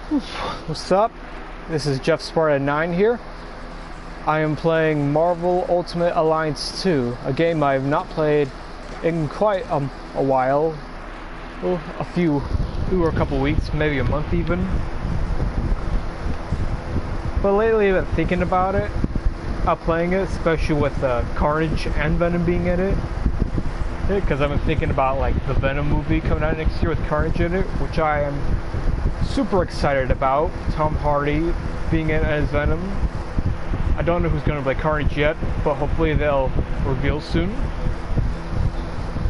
What's up? This is Jeffsparta9 here. I am playing Marvel Ultimate Alliance 2, a game I have not played in quite a while. Well, a couple weeks, maybe a month even. But lately I've been thinking about it, playing it, especially with Carnage and Venom being in it. Because I've been thinking about like the Venom movie coming out next year with Carnage in it, which I am super excited about. Tom Hardy being in as Venom. I don't know who's going to play Carnage yet, but hopefully they'll reveal soon.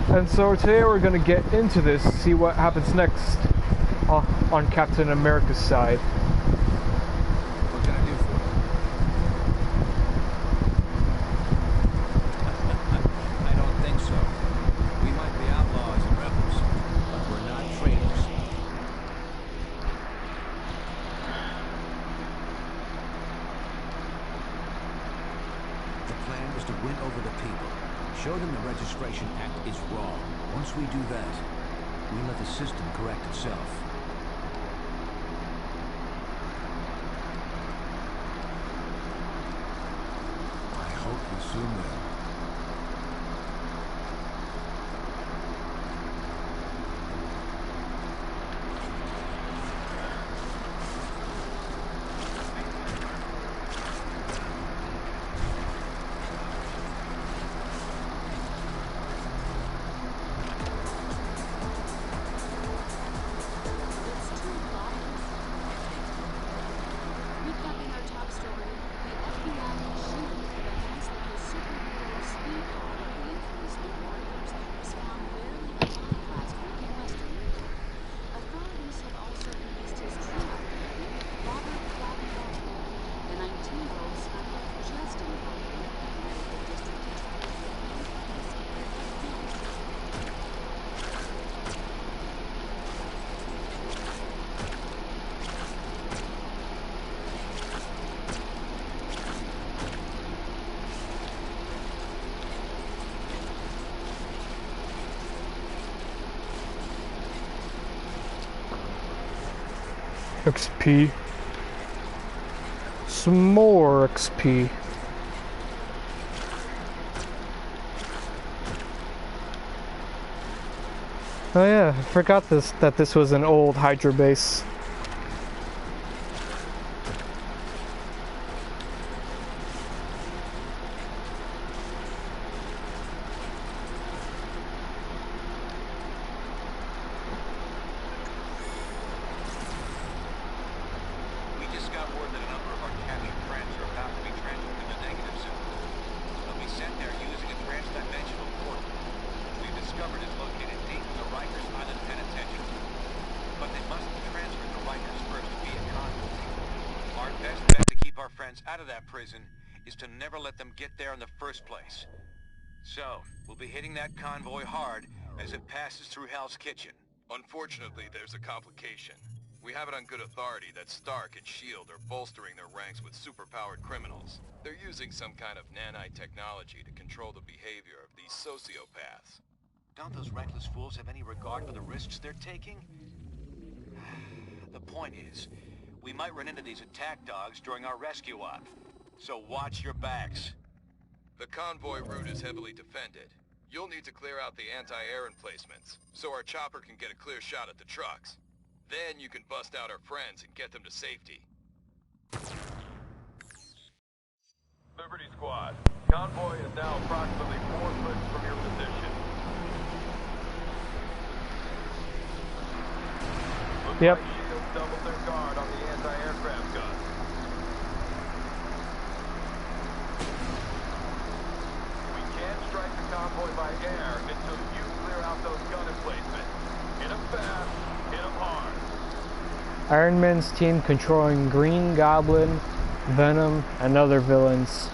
And so today we're going to get into this, see what happens next on Captain America's side. What can I do for you? I don't think so. We might be outlaws and rebels, but we're not traitors. The plan is to win over the people. Show them the Registration Act is wrong. Once we do that, we let the system correct itself. I hope you soon will. XP. Some more XP. Oh yeah, I forgot that this was an old Hydra base. Out of that prison is to never let them get there in the first place. So, we'll be hitting that convoy hard as it passes through Hell's Kitchen. Unfortunately, there's a complication. We have it on good authority that Stark and S.H.I.E.L.D. are bolstering their ranks with superpowered criminals. They're using some kind of nanite-technology to control the behavior of these sociopaths. Don't those reckless fools have any regard for the risks they're taking? The point is, we might run into these attack dogs during our rescue op, so watch your backs. The convoy route is heavily defended. You'll need to clear out the anti-air emplacements, so our chopper can get a clear shot at the trucks. Then you can bust out our friends and get them to safety. Liberty Squad, convoy is now approximately 4 foot from your position. Looks Yep. like S.H.I.E.L.D. doubled their guard on the anti-aircraft gun. We can't strike the convoy by air until you clear out those gun emplacements. Hit them fast, hit them hard. Iron Man's team controlling Green Goblin, Venom, and other villains.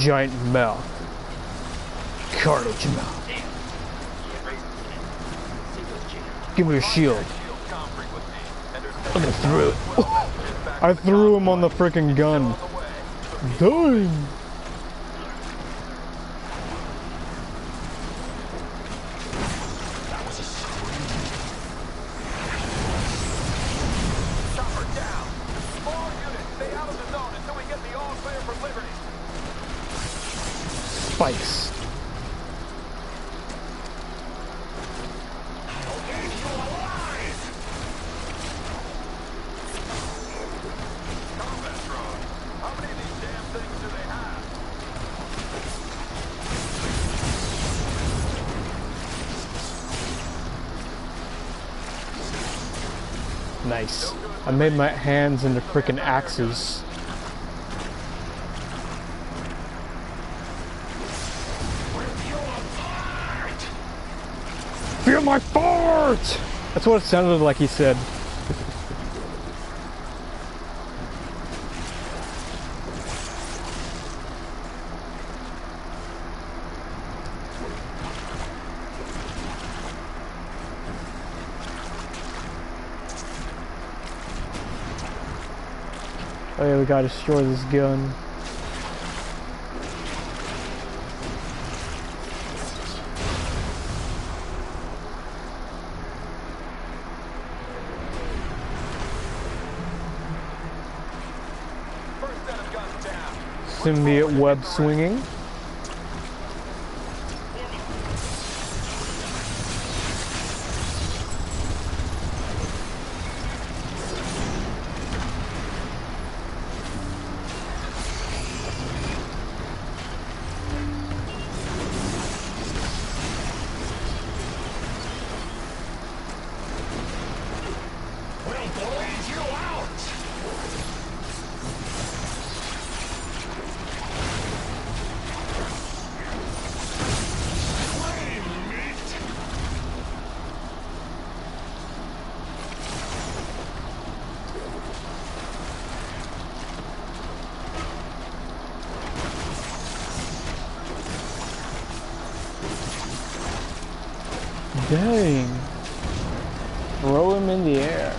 giant mouth. carnage now. Give me your shield. Look at through it. I threw him on the freaking gun. Dang. Spikes. Nice. I made my hands into frickin' axes. Feel my fart! That's what it sounded like he said. Oh yeah, we gotta destroy this gun. Symbiote web swinging. Dang. Throw him in the air.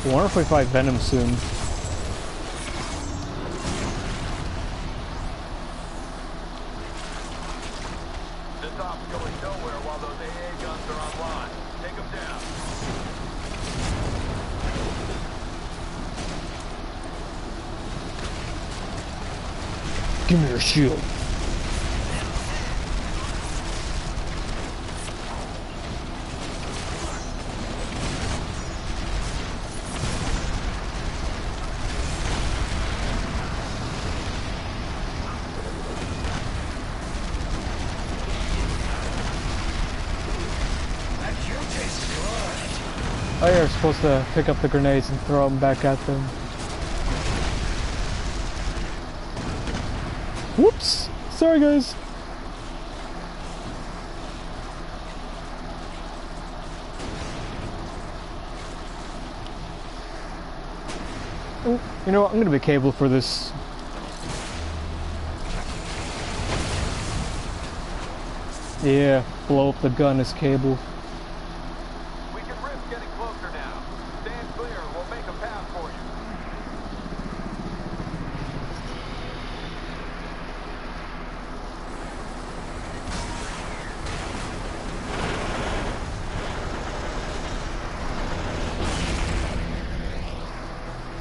I wonder if we fight Venom soon. This op's going nowhere while those AA guns are online. Take them down. Give me your shield. Oh yeah, we're supposed to pick up the grenades and throw them back at them. Whoops! Sorry guys! Oh, you know what? I'm gonna be cable for this. Yeah, blow up the gun as cable. We can risk getting closer now. Stand clear, we'll make a path for you.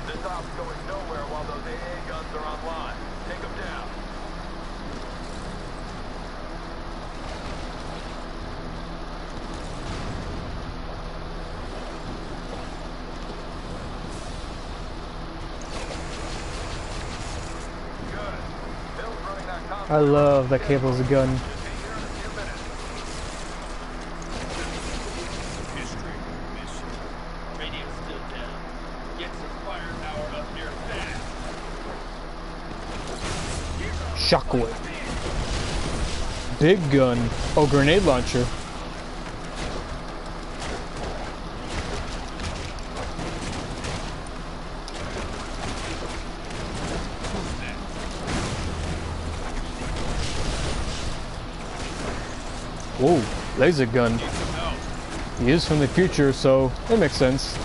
This op's going nowhere while those AA guns are online. Take them down. I love that Cable's a gun. Shockwave. Big gun. Oh, grenade launcher. Whoa, laser gun. He is from the future, so it makes sense.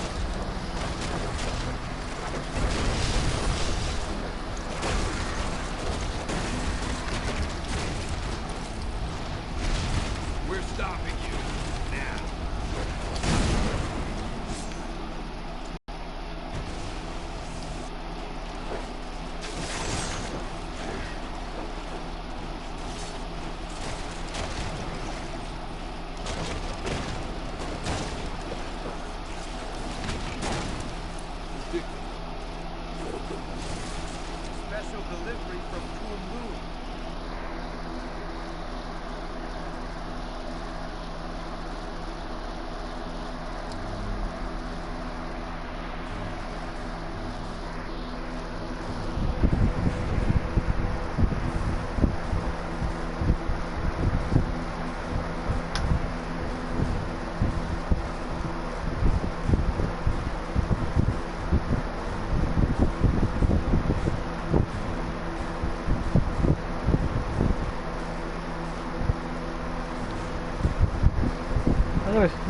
We're stopping you now. Special delivery from Kunlun.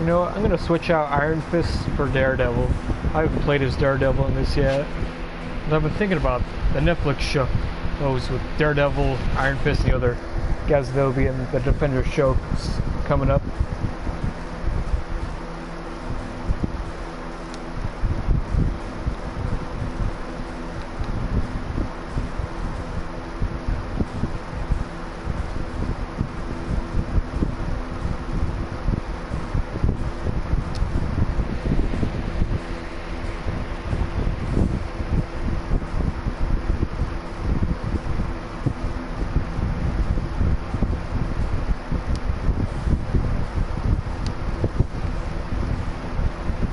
I'm gonna switch out Iron Fist for Daredevil. I haven't played as Daredevil in this yet. But I've been thinking about the Netflix show. Those with Daredevil, Iron Fist, and the other guys that'll be in the Defender show coming up.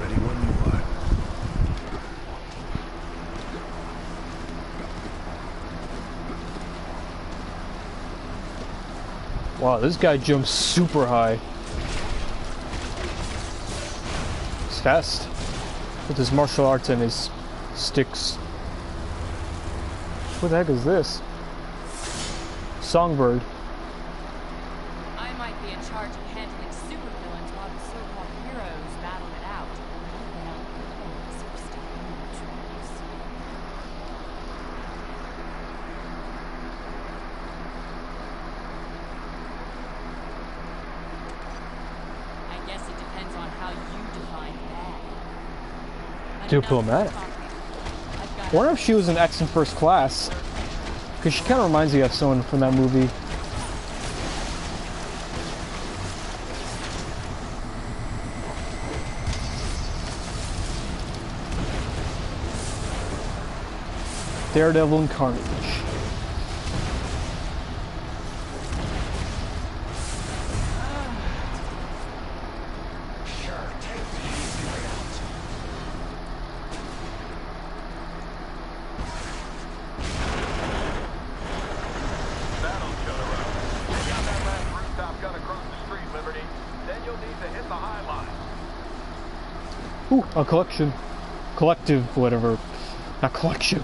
Ready when you are. Wow, this guy jumps super high. He's fast with his martial arts and his sticks. What the heck is this? Songbird. I might be in charge of handling supervillains while the so-called heroes battle it out. Well, thanks for stepping in, Jules. I guess it depends on how you define bad. Diplomatic. I wonder if she was an X in First Class. Because she kind of reminds me of someone from that movie. Daredevil and Carnage. That'll shut her up. Take out that last rooftop gun across the street, Liberty. Then you'll need to hit the high line. Ooh, a collection. Collective, whatever. Not collection.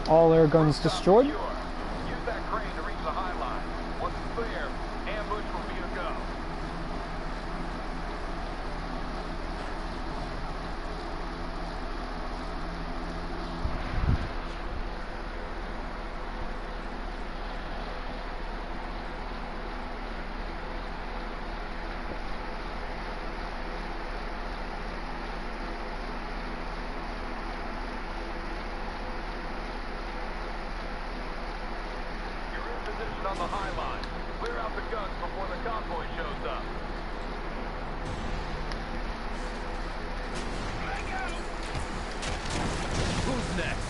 All air guns destroyed. Use that crane to reach the high line. Once it's clear, ambush will be a go. on the High Line. Clear out the guns before the convoy shows up. Who's next?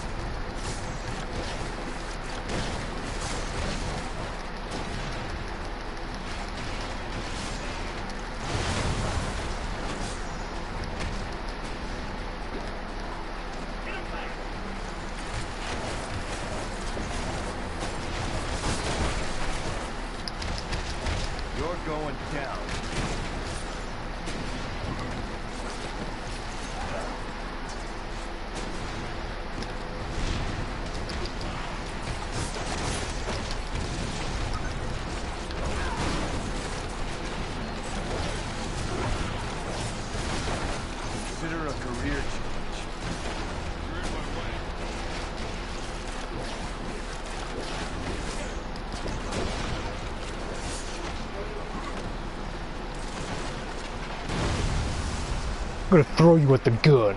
You're going down. Consider a career change. You're in my way. I'm gonna throw you at the gun.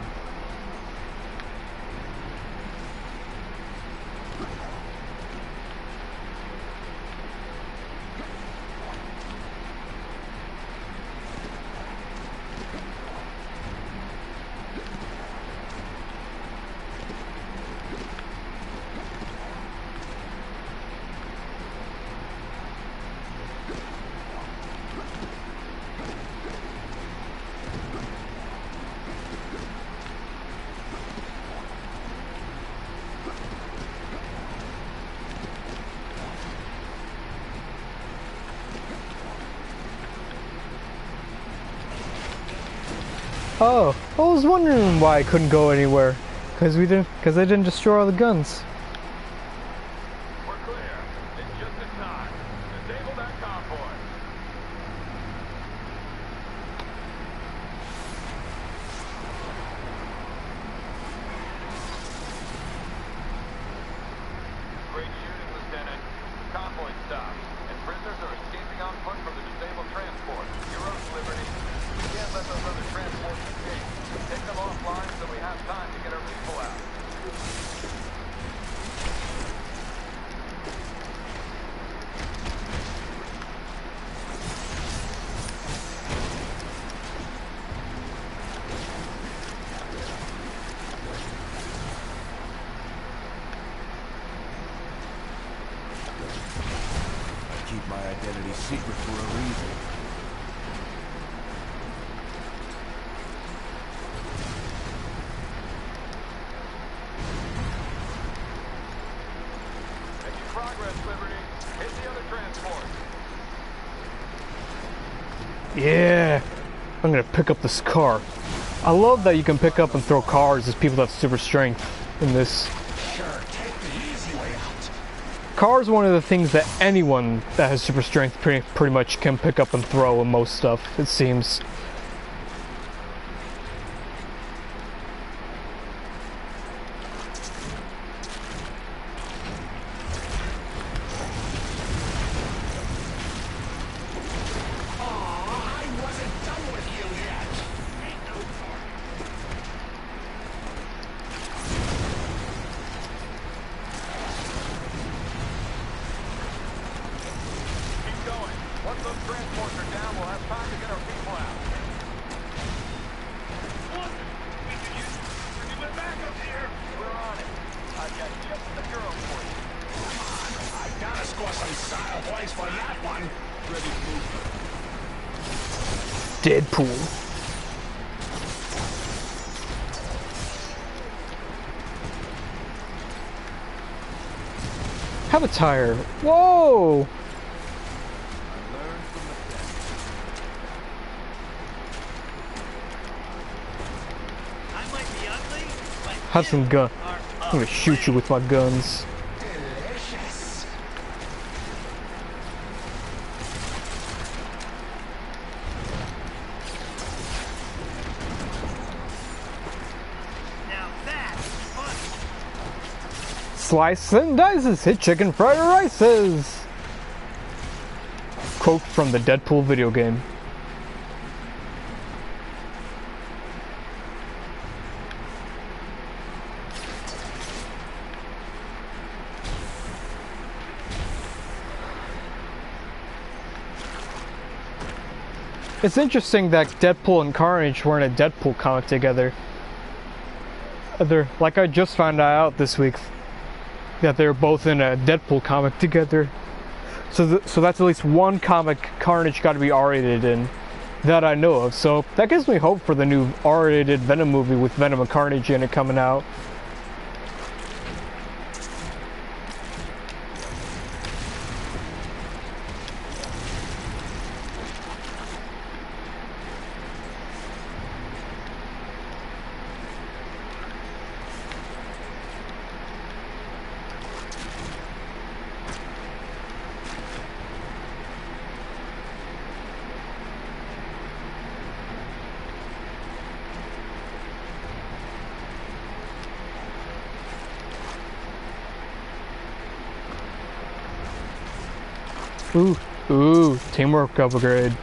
Oh, I was wondering why I couldn't go anywhere. Because I didn't destroy all the guns. We're clear. It's just in time. Disable that convoy. Great shooting, Lieutenant. The convoy stopped, and prisoners are escaping on foot from the disabled transport. Heroes Liberty. We can't let those other transports escape. Take them offline so we have time to get our people out. I keep my identity secret for a reason. Making progress, Liberty. Hit the other transport. Yeah, I'm gonna pick up this car. I love that you can pick up and throw cars as people that have super strength in this. Sure, take the easy way out. Cars are one of the things that anyone that has super strength pretty much can pick up and throw in most stuff, it seems. I wasn't done with you yet. Keep going. Once those transports are down, we'll have time to get our people out. We can use human backup here. We're on it. I've got just the girl for you. I gotta score some style points for that one. Ready to move. Deadpool. Have a tire. Whoa! Learn from the best. I might be ugly, but Have some gun. are I'm gonna shoot you with my guns. Delicious. now that's funny. Slice and dices, hit chicken fried rices. Quote from the Deadpool video game. It's interesting that Deadpool and Carnage were in a Deadpool comic together. Like I just found out this week that they're both in a Deadpool comic together. So that's at least one comic Carnage got to be R-rated in that I know of. So that gives me hope for the new R-rated Venom movie with Venom and Carnage in it coming out. Ooh, teamwork upgrade.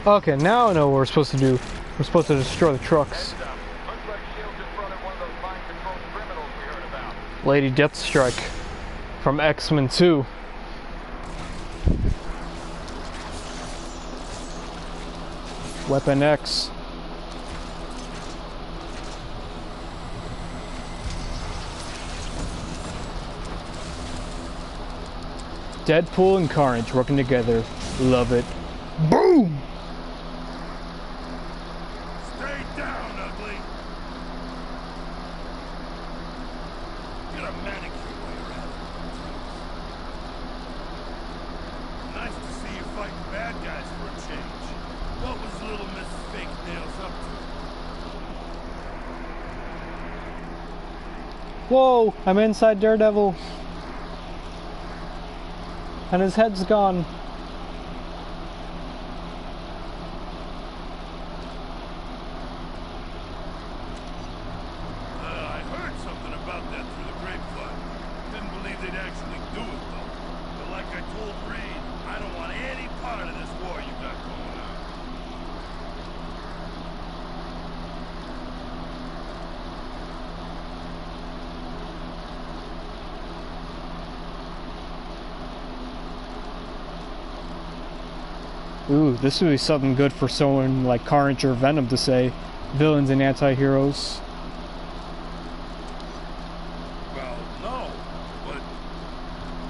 Okay, now I know what we're supposed to do. We're supposed to destroy the trucks. Looks like Shield just brought in one of those mind-controlled criminals we heard about. Lady Deathstrike from X-Men 2. Weapon X. Deadpool and Carnage working together. Love it. Boom! Stay down, ugly. Get a manicure while you're at it. Nice to see you fighting bad guys for a change. What was little Mrs. Fake Nails up to? Whoa! I'm inside Daredevil. And his head's gone. I heard something about that through the grapevine. Didn't believe they'd actually do it, though. But like I told Reed, I don't want any part of this war you got going on. Ooh, this would be something good for someone like Carnage or Venom to say. Villains and anti-heroes. Well, no, but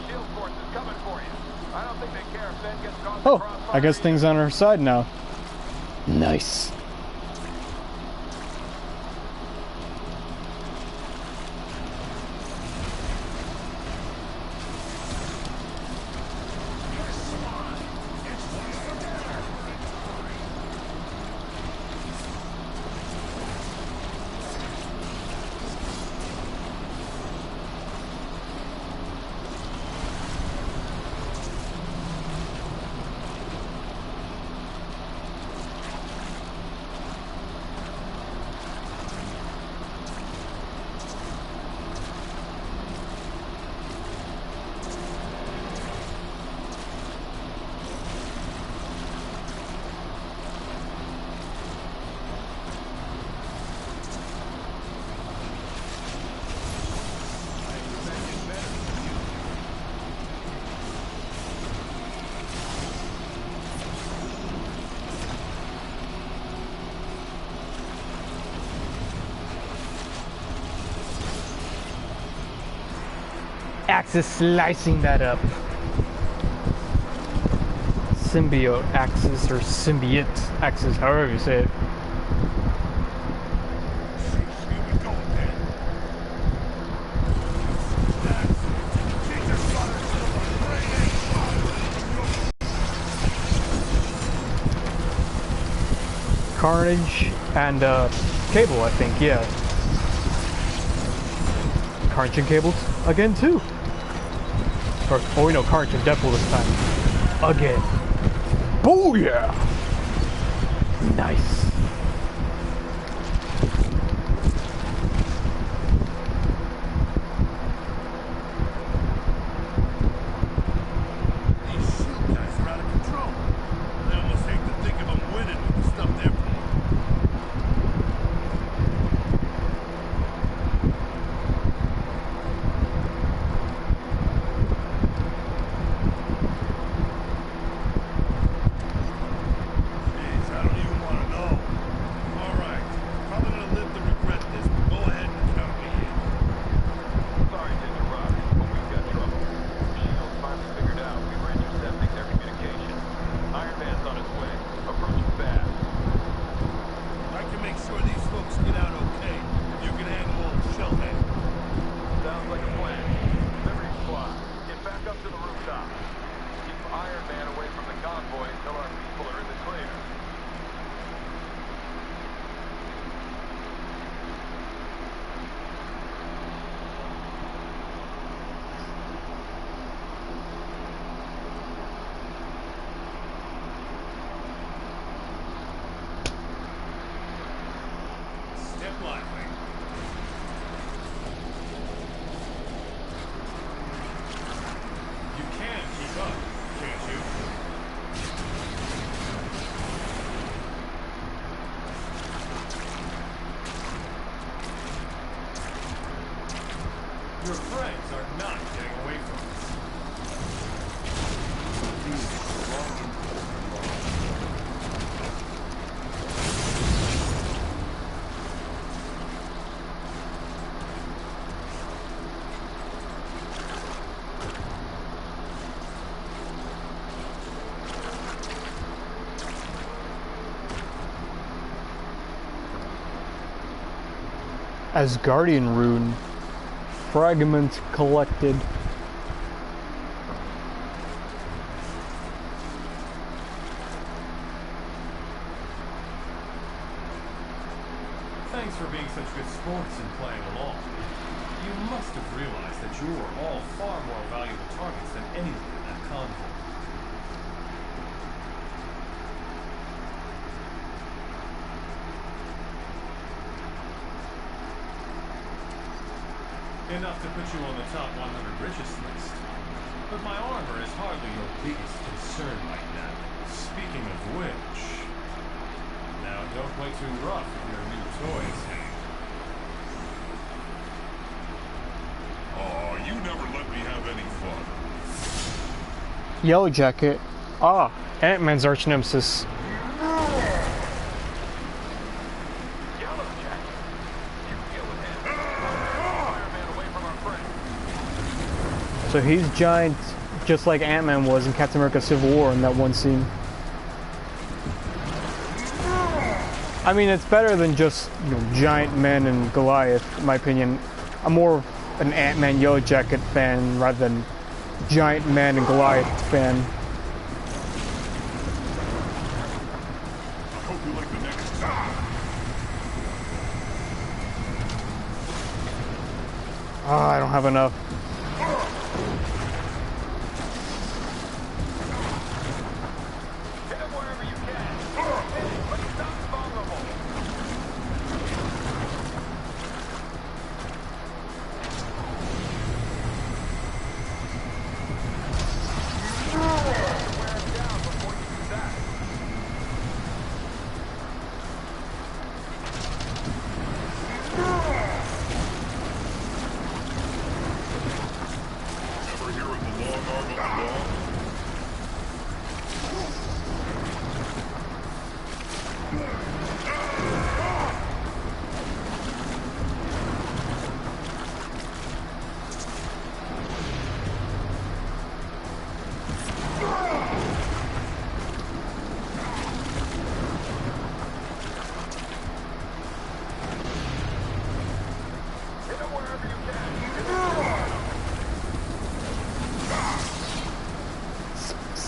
Shield Force is coming for you. I don't think they care if Ben gets caught in the Oh, crossfire I guess things either. on our side now. Nice. axis slicing that up. Symbiote axis or symbiote axis, however you say it. Carnage and Cable, I think, yeah. Carnage and Cables again too. Or we know Carnage and Deadpool this time. Again. Booyah! Nice. These shield guys are out of control. I almost hate to think of them winning with the stuff they're playing. Jeez, I don't even want to know. All right, probably gonna live to regret this, but go ahead and count me in. Sorry to interrupt, but we've got trouble. Shields finally figured out we were intercepting their communication. Iron Man's on his way. Approaching fast. I can make sure these folks get out okay. You can handle old Shellhead. Sounds like a plan. Liberty Squad, get back up to the rooftop. Keep Iron Man away from the convoy until our people are in the clear. Step lively. You can keep up, can't you? Your friends are not getting away from us. Asgardian rune. Fragment collected. Thanks for being such good sports and playing along. You must have realized that you were all far more valuable targets than anyone in that convoy. Enough to put you on the top 100 richest list. But my armor is hardly your biggest concern right now. Speaking of which... Now, don't play too rough with your new toys. Oh, you never let me have any fun. Yellow Jacket. Ah, Ant-Man's arch nemesis. Yellow Jacket. You deal with him. Iron Man away from our friend. So he's giant, just like Ant-Man was in Captain America Civil War in that one scene. I mean, it's better than just, you know, giant men and Goliath, in my opinion. I'm more of an Ant-Man Yellow Jacket fan rather than giant men and Goliath fan. I hope you like the next Ah, I don't have enough. Get him wherever you can. But he's not vulnerable. Wear him down before you do that.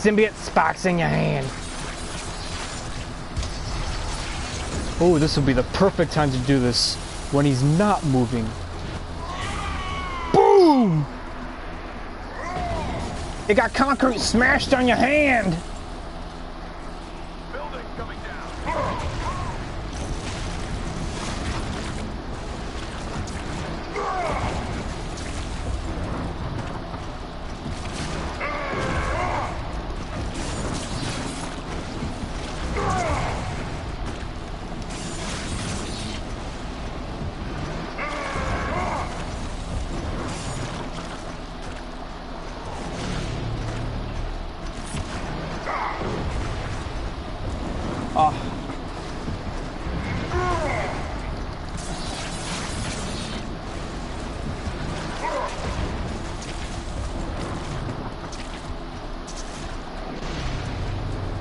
symbiote sparks in your hand. Oh, this would be the perfect time to do this when he's not moving. Boom! You got concrete smashed on your hand. Building coming down.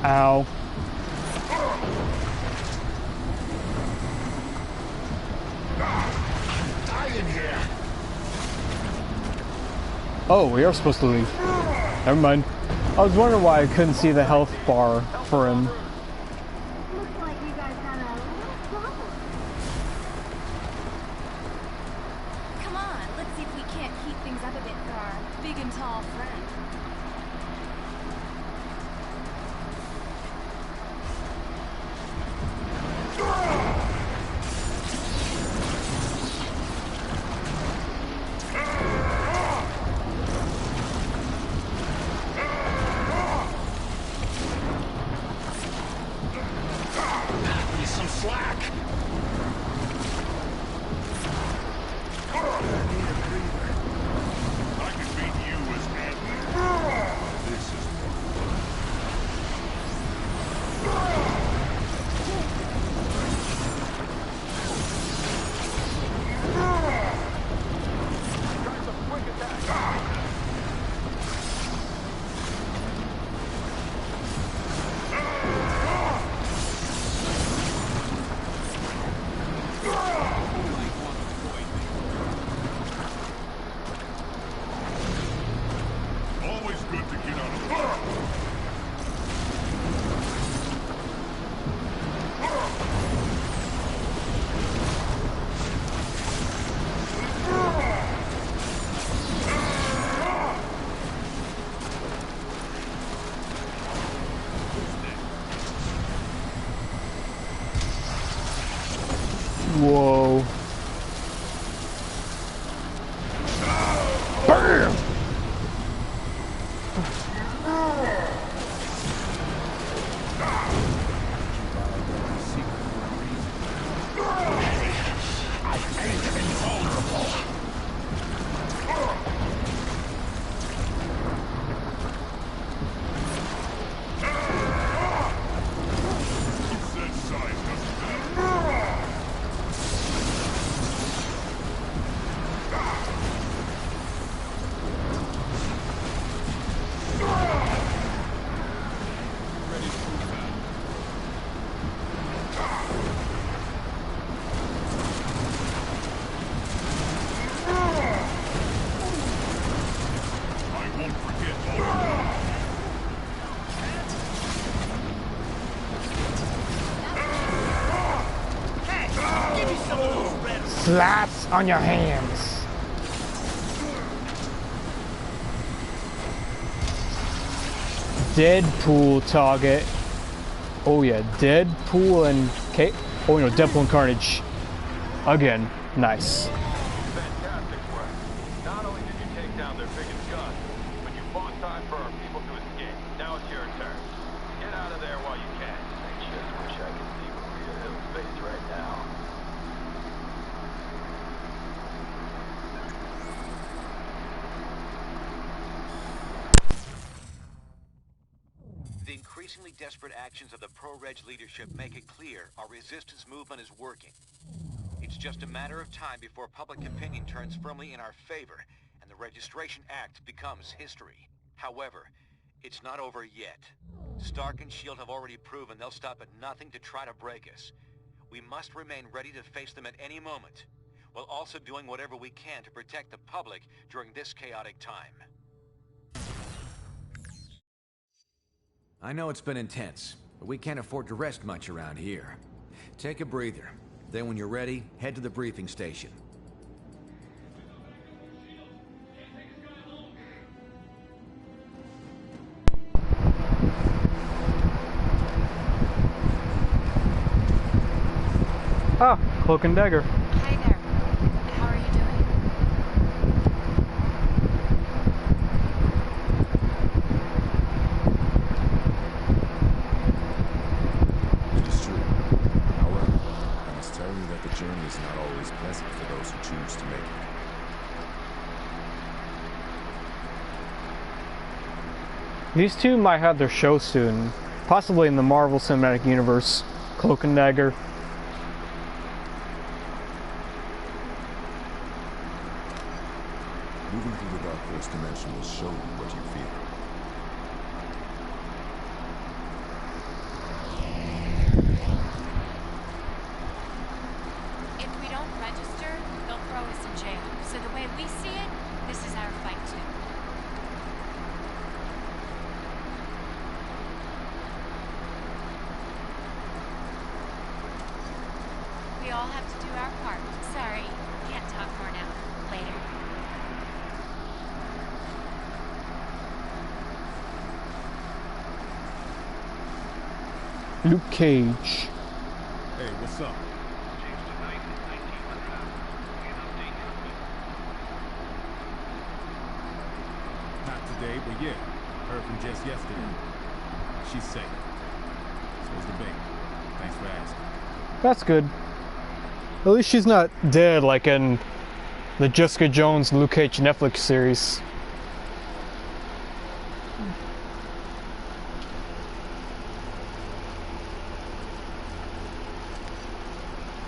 Ow. Oh, we are supposed to leave. Never mind. I was wondering why I couldn't see the health bar for him. Looks like you guys got a little problem. Come on, let's see if we can't heat things up a bit for our big and tall friend. Some slack. I can beat you as Anthony. This is Try some quick attacks. Always good to get on a block. Whoa. Bam! Said size doesn't matter. Ready to move out. I won't forget all of that. Hey, give me some of those red. Slaps on your hands. Deadpool target. Oh yeah, Deadpool and oh no, Deadpool and Carnage. Again, nice. Fantastic work. Not only did you take down their biggest gun, but you bought time for our people to escape. Now it's your turn. Get out of there while you can. I just wish I could see Maria Hill's face right now. The increasingly desperate actions of the pro-reg leadership make it clear our resistance movement is working. It's just a matter of time before public opinion turns firmly in our favor, and the Registration Act becomes history. However, it's not over yet. Stark and S.H.I.E.L.D. have already proven they'll stop at nothing to try to break us. We must remain ready to face them at any moment, while also doing whatever we can to protect the public during this chaotic time. I know it's been intense, but we can't afford to rest much around here. Take a breather. Then when you're ready, head to the briefing station. Ah, Cloak and Dagger. Hi there. How are you doing? It is true. However, I must tell you that the journey is not always pleasant for those who choose to make it. These two might have their show soon, possibly in the Marvel Cinematic Universe. Cloak and Dagger. Moving through the Dark Force dimension will show you what you feel. If we don't register, they'll throw us in jail. So the way we see it, this is our fight too. We all have to do our part. Sorry, can't talk more now. Later. Luke Cage. Hey, what's up? Not today, but yeah. Heard from Jess yesterday. She's safe. So's the baby. Thanks for asking. That's good. At least she's not dead like in the Jessica Jones and Luke Cage Netflix series.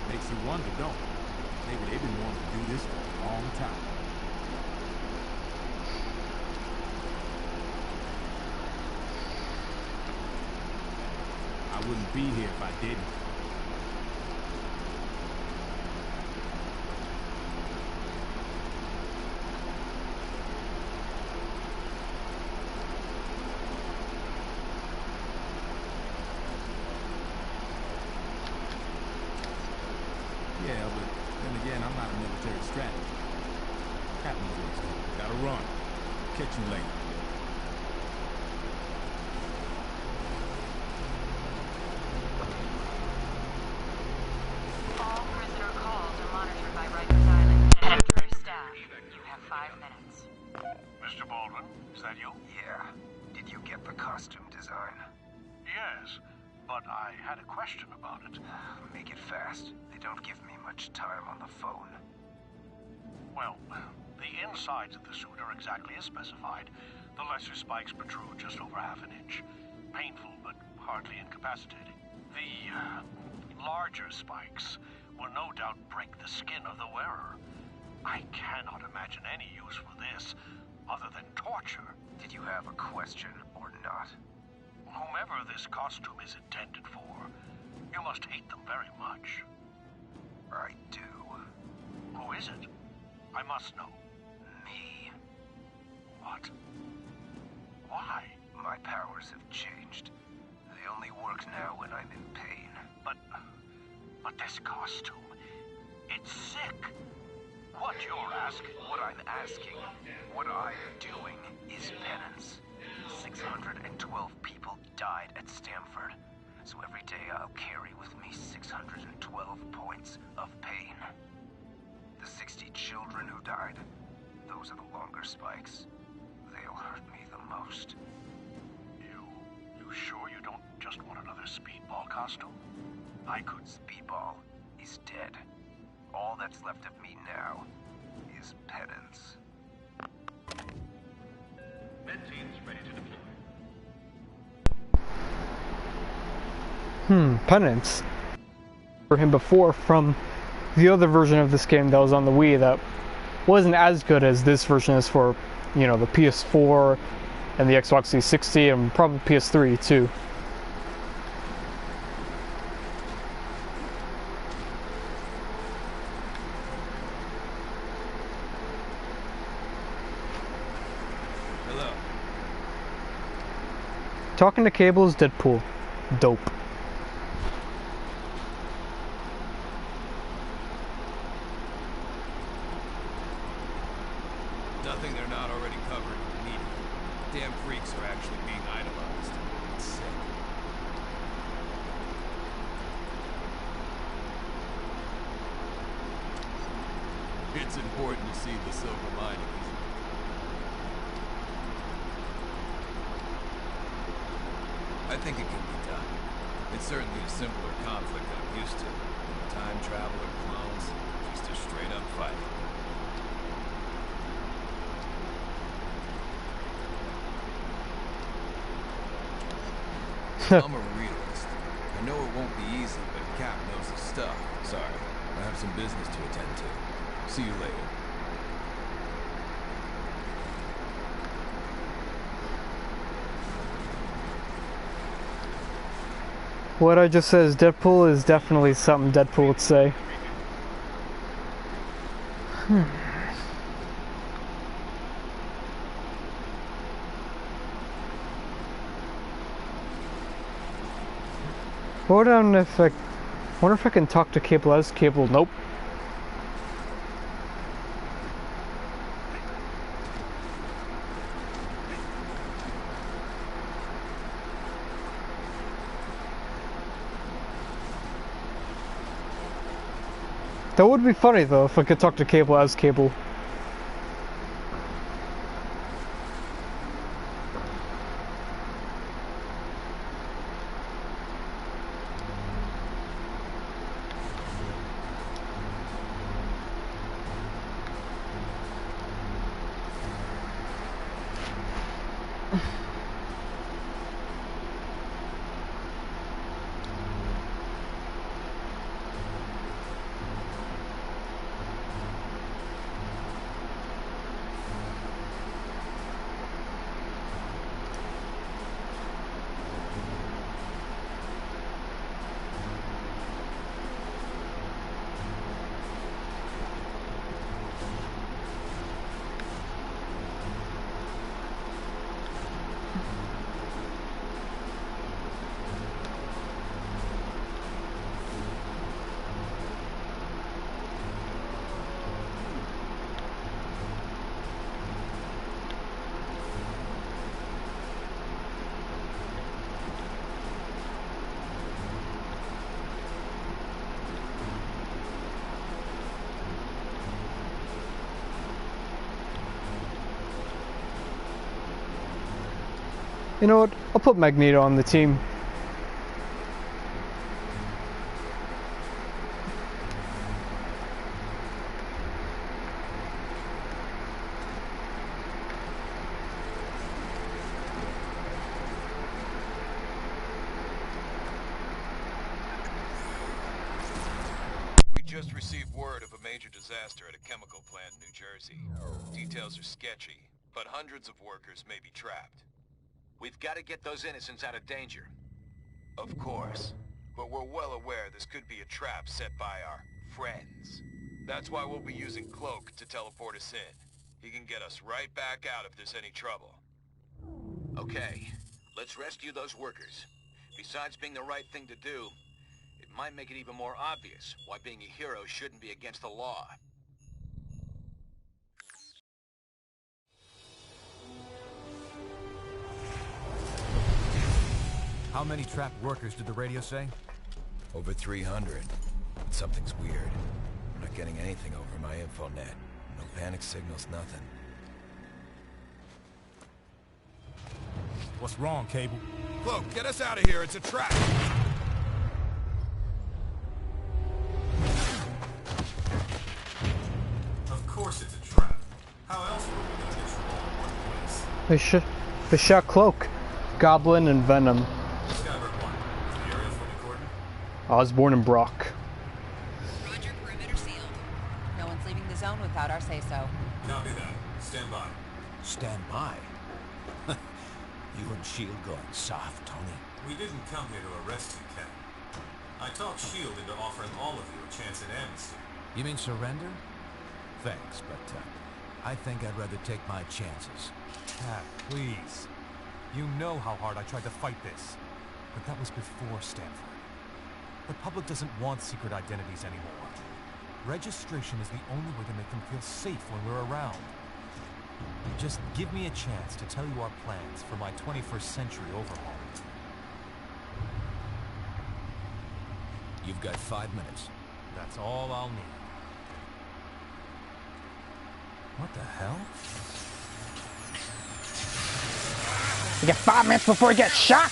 Makes you wonder, don't it? Maybe they've been wanting to do this for a long time. I wouldn't be here if I didn't. Yeah, but then again, I'm not a military strategist. Happens what's coming. Gotta run. Catch you later. All prisoner calls are monitored by Rikers Island military staff. You have 5 minutes. Mr. Baldwin, is that you? Yeah. Did you get the costume design? Yes, but I had a question about it. Make it fast. They don't give me much time on the phone. Well, the insides of the suit are exactly as specified. The lesser spikes protrude just over half an inch. Painful, but hardly incapacitating. The larger spikes will no doubt break the skin of the wearer. I cannot imagine any use for this other than torture. Did you have a question or not? Whomever this costume is intended for, you must hate them very much. I do. Who is it? I must know. Me. What? Why? My powers have changed. They only work now when I'm in pain. But this costume, it's sick. What you're asking? What I'm asking, what I'm doing, is penance. 612 people died at Stamford. So every day I'll carry with me 612 points of pain. The 60 children who died, those are the longer spikes. They'll hurt me the most. You sure you don't just want another speedball costume? I could. Speedball is dead. All that's left of me now is penance. Med-teams ready to deploy. Penance. For him before from the other version of this game that was on the Wii that wasn't as good as this version is for, you know, the PS4 and the Xbox 360 and probably PS3 too. Talking to Cable is Deadpool. Dope. Nothing they're not already covering in the media. Damn freaks are actually being idolized. It's sick. It's important to see the silver lining, isn't it? I think it can be done. It's certainly a simpler conflict than I'm used to. Time travel or clones, just a straight up fight. I'm a realist. I know it won't be easy, but Cap knows his stuff. Sorry, I have some business to attend to. See you later. What I just said is Deadpool is definitely something Deadpool would say. Hold on, if I wonder if I can talk to Cable as Cable. Nope. That would be funny though if I could talk to Cable as Cable. You know what? I'll put Magneto on the team. We just received word of a major disaster at a chemical plant in New Jersey. Details are sketchy, but hundreds of workers may be trapped. We've got to get those innocents out of danger. Of course, but we're well aware this could be a trap set by our friends. That's why we'll be using Cloak to teleport us in. He can get us right back out if there's any trouble. Okay, let's rescue those workers. Besides being the right thing to do, it might make it even more obvious why being a hero shouldn't be against the law. How many trapped workers did the radio say? Over 300. But something's weird. I'm not getting anything over my infonet. No panic signals, nothing. What's wrong, Cable? Cloak, get us out of here. It's a trap. Of course it's a trap. How else were we gonna get you all in one place? They shot Cloak, Goblin, and Venom. Skyberg 1, the aerial for recording? Osborn and Brock. Roger, perimeter sealed. No one's leaving the zone without our say-so. Copy that. Stand by. Stand by. You and S.H.I.E.L.D. going soft, Tony. We didn't come here to arrest you, Ken. I talked S.H.I.E.L.D. into offering all of you a chance at amnesty. You mean surrender? Thanks, but I think I'd rather take my chances. Pat, please. You know how hard I tried to fight this. But that was before Stanford. The public doesn't want secret identities anymore. Registration is the only way to make them feel safe when we're around. Just give me a chance to tell you our plans for my 21st century overhaul. You've got 5 minutes. That's all I'll need. What the hell? You get 5 minutes before you get shot!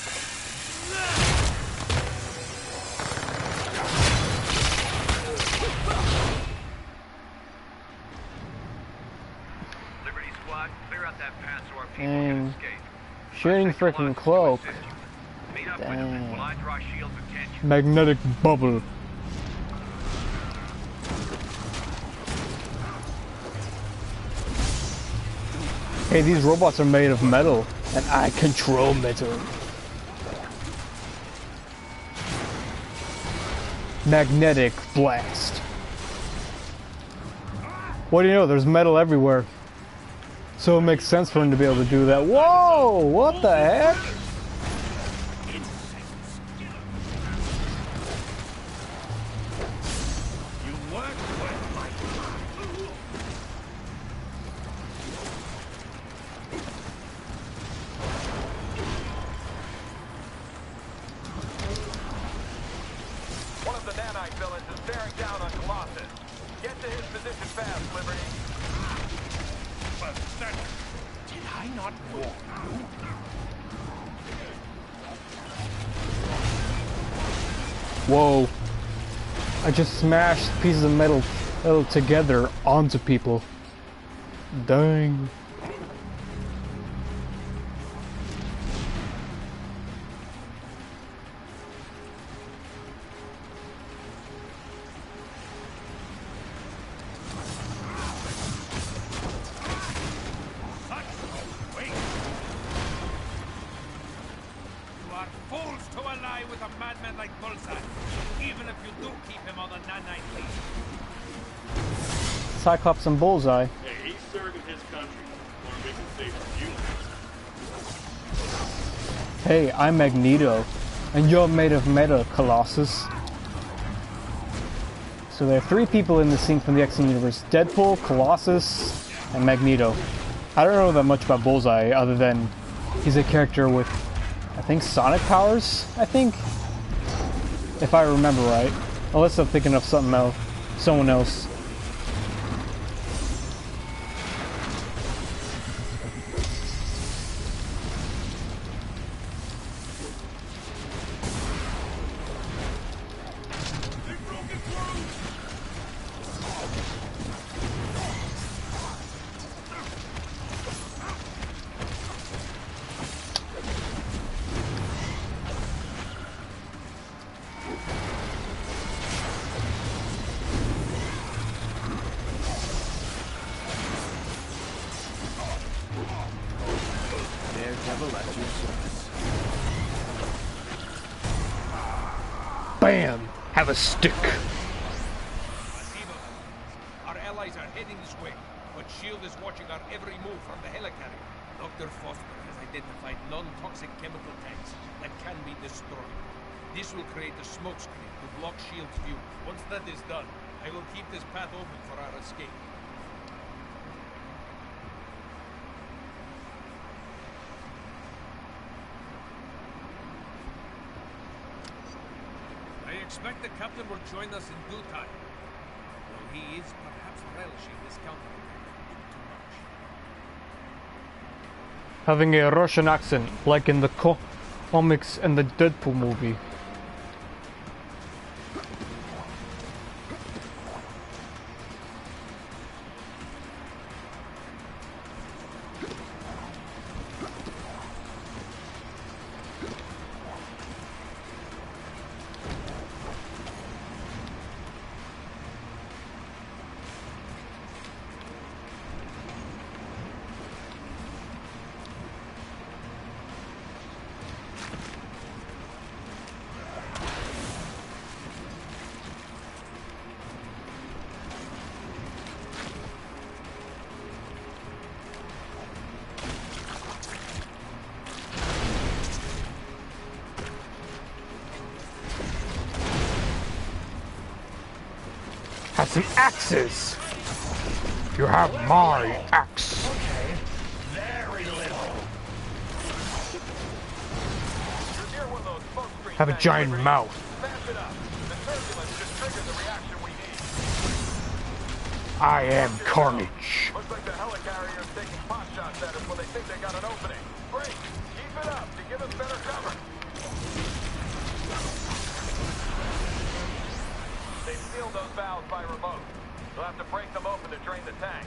Liberty Squad, clear out that path so our people Dang. can escape. Shooting freaking cloak. Meet up with them while I draw Shield's attention. Magnetic bubble. Hey, these robots are made of metal, and I control metal. Magnetic blast. What do you know? There's metal everywhere. So it makes sense for him to be able to do that. Whoa! What the heck? One of the nanite villains is bearing down on Colossus. Get to his position fast, Liberty. Did I not warn you? Whoa. I just smashed pieces of metal together onto people. Dang. Cyclops and Bullseye. Hey, he's serving his country. Want to make it safe for humans. Hey, I'm Magneto, and you're made of metal, Colossus. So there are 3 people in the scene from the X-Men universe: Deadpool, Colossus, and Magneto. I don't know that much about Bullseye, other than he's a character with, I think, sonic powers, I think? If I remember right. Unless I'm thinking of something else, someone else. Bam! Have a stick. Our allies are heading this way, but S.H.I.E.L.D. is watching our every move from the helicarrier. Dr. Foster has identified non-toxic chemical tanks that can be destroyed. This will create a smokescreen to block S.H.I.E.L.D.'s view. Once that is done, I will keep this path open for our escape. I expect the captain will join us in due time. Though he is perhaps relishing this counterattack too much. Having a Russian accent, like in the comics and the Deadpool movie. some axes. You have my axe. Okay, very little. You're near one of those smoke screens. Have a giant mouth. Smash it up. The turbulence should trigger the reaction we need. I am Carnage. Looks like the helicarrier's taking pot shots at us when they think they got an opening. Great. Keep it up to give us better cover. They've sealed those valves by remote. We'll have to break them open to drain the tank.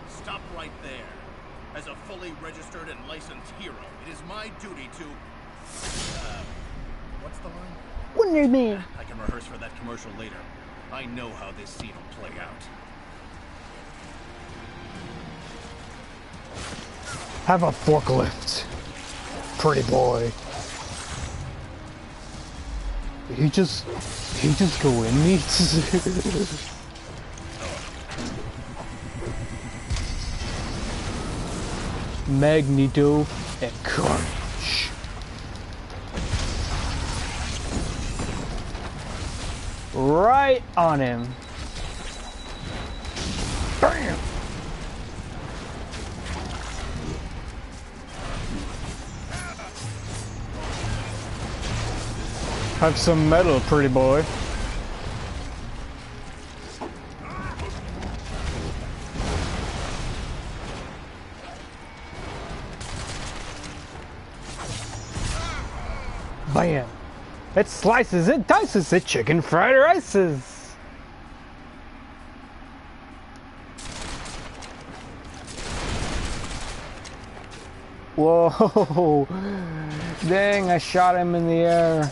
Stop right there. As a fully registered and licensed hero, it is my duty to... what's the line? What do you mean? I can rehearse for that commercial later. I know how this scene will play out. Have a forklift. Pretty boy. Did he just go in me? Magneto and Carnage. Right on him. Bam! Have some metal, pretty boy. Bam! It slices and dices the chicken fried rices. Whoa! Dang, I shot him in the air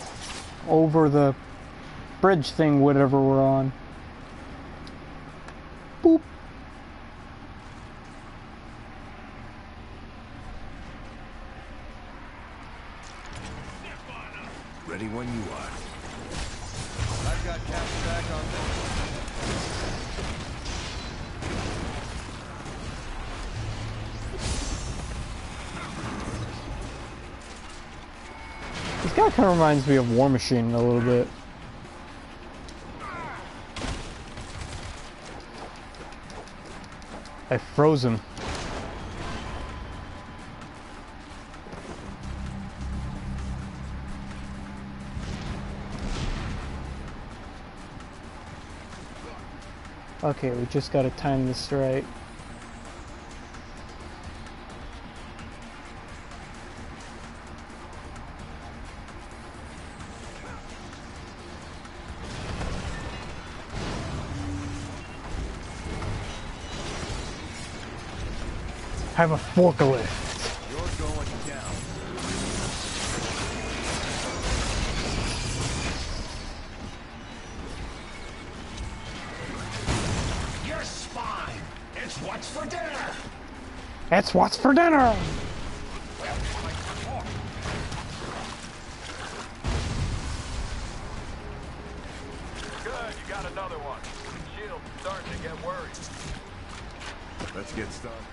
over the bridge thing, whatever we're on. Boop. Ready when you are. I've got Cap's back on this. This guy kind of reminds me of War Machine a little bit. I froze him. Okay, we just gotta time this right. Have a forklift. You're going down. Your spine. It's what's for dinner. It's what's for dinner. Good, you got another one. Shield's starting to get worried. Let's get started.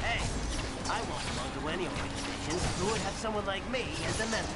Hey, I won't belong to any organization who would have someone like me as a member.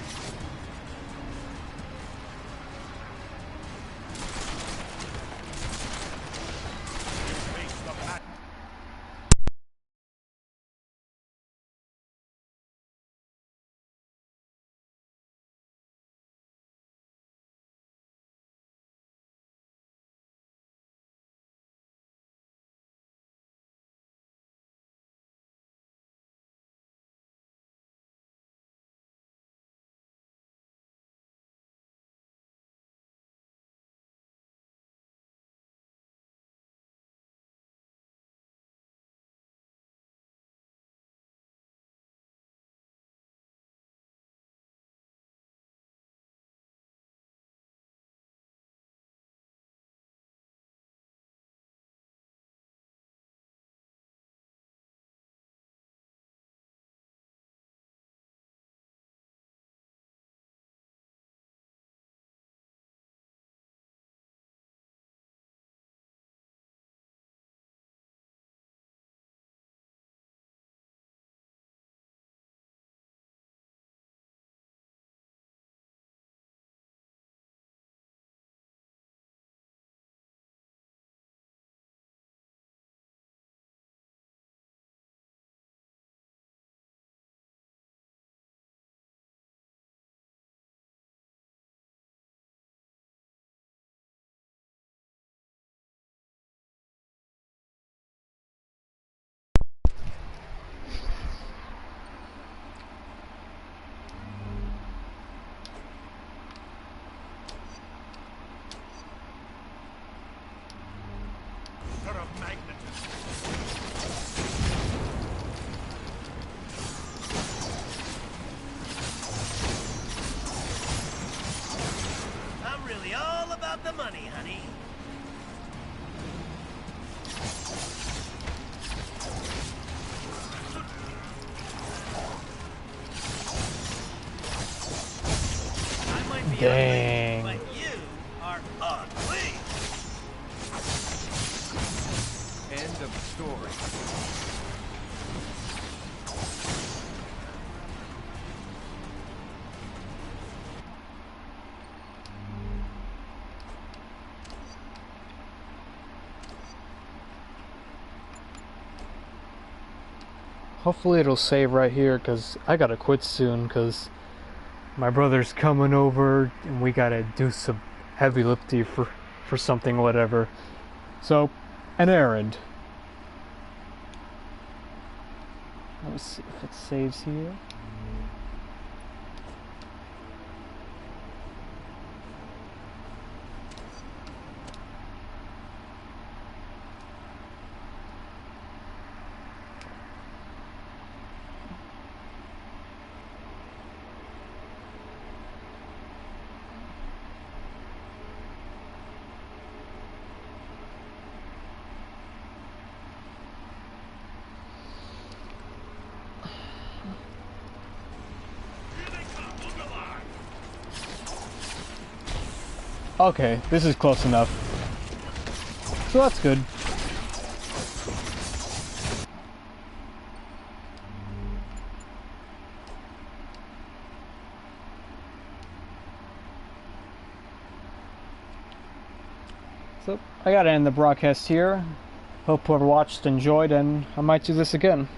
Dang. But you are ugly. End of story. Hopefully it'll save right here, because I gotta quit soon, because my brother's coming over and we gotta do some heavy lifting for something, whatever. So, an errand. Let's see if it saves here. Okay, this is close enough. So that's good. So I gotta end the broadcast here. Hope whoever watched enjoyed, and I might do this again.